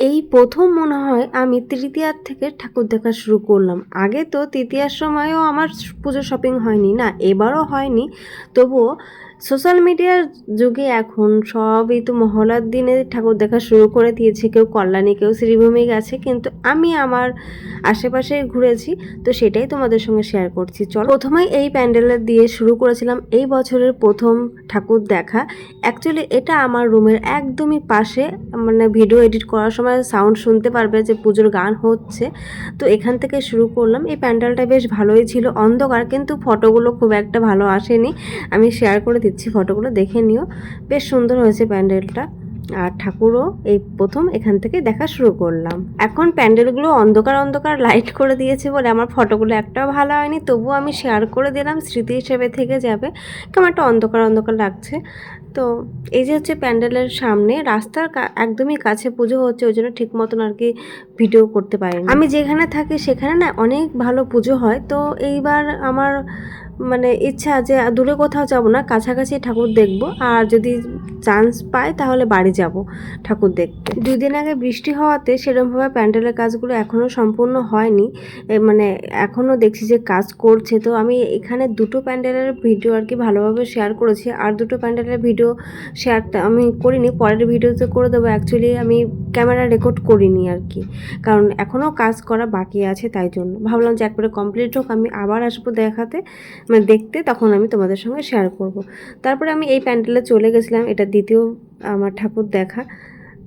এই প্রথম মনে হয় আমি তৃতীয়ার থেকে ঠাকুর দেখা শুরু করলাম। আগে তো তৃতীয়ার সময়ও আমার পুজো শপিং হয়নি, না এবারও হয়নি। তবুও সোশ্যাল মিডিয়ার যুগে এখন সবই তো মহলার দিনে ঠাকুর দেখা শুরু করে দিয়েছে। কেউ কল্যাণী, কেউ শ্রীভূমি গেছে, কিন্তু আমি আমার আশেপাশে ঘুরেছি, তো সেটাই তোমাদের সঙ্গে শেয়ার করছি। চলো, প্রথমেই এই প্যান্ডেলের দিয়ে শুরু করেছিলাম এই বছরের প্রথম ঠাকুর দেখা। অ্যাকচুয়ালি এটা আমার রুমের একদমই পাশে, মানে ভিডিও এডিট করার সময় সাউন্ড শুনতে পারবে যে পুজোর গান হচ্ছে। তো এখান থেকে শুরু করলাম। এই প্যান্ডেলটা বেশ ভালোই ছিল, অন্ধকার, কিন্তু ফটোগুলো খুব একটা ভালো আসেনি। আমি শেয়ার করে দিচ্ছি, ফটোগুলো দেখে নিও। বেশ সুন্দর হয়েছে প্যান্ডেলটা। আর ঠাকুরও এই প্রথম এখান থেকে দেখা শুরু করলাম। এখন প্যান্ডেলগুলো অন্ধকার অন্ধকার লাইট করে দিয়েছে বলে আমার ফটোগুলো একটাও ভালো হয়নি, তবুও আমি শেয়ার করে দিলাম, স্মৃতি হিসেবে থেকে যাবে। কেমন একটা অন্ধকার অন্ধকার লাগছে। তো এই যে হচ্ছে প্যান্ডেলের সামনে, রাস্তার একদমই কাছে পুজো হচ্ছে, ওই জন্য ঠিক মতন আর কি ভিডিও করতে পারিনি। আমি যেখানে থাকি সেখানে না অনেক ভালো পুজো হয়। তো এইবার আমার মানে ইচ্ছা যে দূরে কোথাও যাব না, কাছাকাছি ঠাকুর দেখব। আর যদি চান্স পাই তাহলে বাড়ি যাব ঠাকুর দেখতে। 2 দিন আগে বৃষ্টি হওয়াতে সেরকমভাবে প্যান্ডেলের কাজগুলো এখনও সম্পূর্ণ হয়নি। মানে এখনও দেখছি যে কাজ করছে। তো আমি এখানে 2টো প্যান্ডেলের ভিডিও আর কি ভালোভাবে শেয়ার করেছি। আর 2টো প্যান্ডেলের ভিডিও শেয়ার আমি করিনি, পরের ভিডিওতে করে দেবো। অ্যাকচুয়ালি আমি ক্যামেরা রেকর্ড করিনি আর কি, কারণ এখনও কাজ করা বাকি আছে, তাই জন্য ভাবলাম যে একবারে কমপ্লিট হোক, আমি আবার আসবো দেখাতে, মানে দেখতে, তখন আমি তোমাদের সঙ্গে শেয়ার করব। তারপরে আমি এই প্যান্ডেলে চলে গেছিলাম, এটা দ্বিতীয় আমার ঠাকুর দেখা।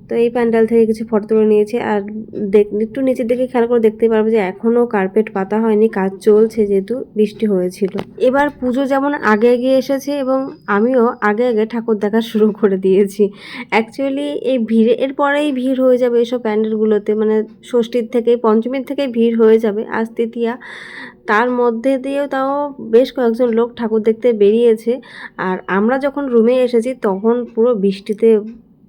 তো এই প্যান্ডেল থেকে কিছু ফটো তুলে নিয়েছি। আর একটু নিচের দিকে খেয়াল করে দেখতে পারবো যে এখনও কার্পেট পাতা হয়নি, কাজ চলছে, যেহেতু বৃষ্টি হয়েছিল। এবার পুজো যেমন আগে এগিয়ে এসেছে, এবং আমিও আগে আগে ঠাকুর দেখা শুরু করে দিয়েছি। অ্যাকচুয়ালি এই ভিড়ে এরপরেই ভিড় হয়ে যাবে এইসব প্যান্ডেলগুলোতে, মানে ষষ্ঠীর থেকে পঞ্চমীর থেকে ভিড় হয়ে যাবে, আজ তৃতীয়া। তার মধ্যে দিয়েও তাও বেশ কয়েকজন লোক ঠাকুর দেখতে বেরিয়েছে। আর আমরা যখন রুমে এসেছি তখন পুরো বৃষ্টিতে,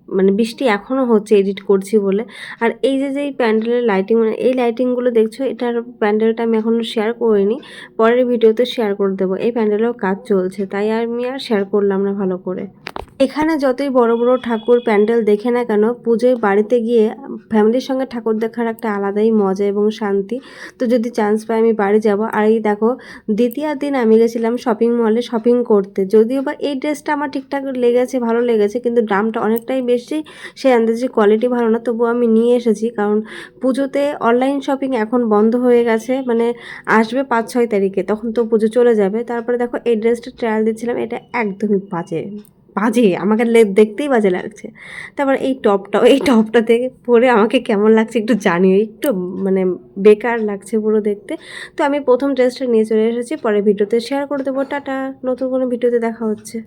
মানে বৃষ্টি এখনও হচ্ছে এডিট করছি বলে। আর এই যে এই প্যান্ডেলের লাইটিং, মানে এই লাইটিংগুলো দেখছো, এটার প্যান্ডেলটা আমি এখনও শেয়ার করিনি, পরের ভিডিওতে শেয়ার করে দেবো। এই প্যান্ডেলেও কাজ চলছে, তাই আমি আর শেয়ার করলাম না ভালো করে। এখানে যতই বড় বড় ঠাকুর প্যান্ডেল দেখে না কেন, পুজোয় বাড়িতে গিয়ে ফ্যামিলির সঙ্গে ঠাকুর দেখার একটা আলাদাই মজা এবং শান্তি। তো যদি চান্স পাই আমি বাড়ি যাব। আর এই দেখো, দ্বিতীয় দিন আমি গেছিলাম শপিং মলে শপিং করতে। যদিও বা এই ড্রেসটা আমার ঠিকঠাক লেগেছে, ভালো লেগেছে, কিন্তু দামটা অনেকটাই বেশি, সেই আন্দাজে কোয়ালিটি ভালো না, তবুও আমি নিয়ে এসেছি। কারণ পুজোতে অনলাইন শপিং এখন বন্ধ হয়ে গেছে, মানে আসবে 5-6 তারিখে, তখন তো পুজো চলে যাবে। তারপরে দেখো এই ড্রেসটা ট্রায়াল দিচ্ছিলাম, এটা একদমই বাজে বাজে, আমাকে দেখতেই বাজে লাগছে। তারপর এই টপটা থেকে পরে আমাকে কেমন লাগছে একটু জানিও, একটু মানে বেকার লাগছে পুরো দেখতে। তো আমি প্রথম ড্রেসটা নিয়ে চলে এসেছি, পরে ভিডিওতে শেয়ার করে দেবো। টাটা, নতুন কোনো ভিডিওতে দেখা হচ্ছে।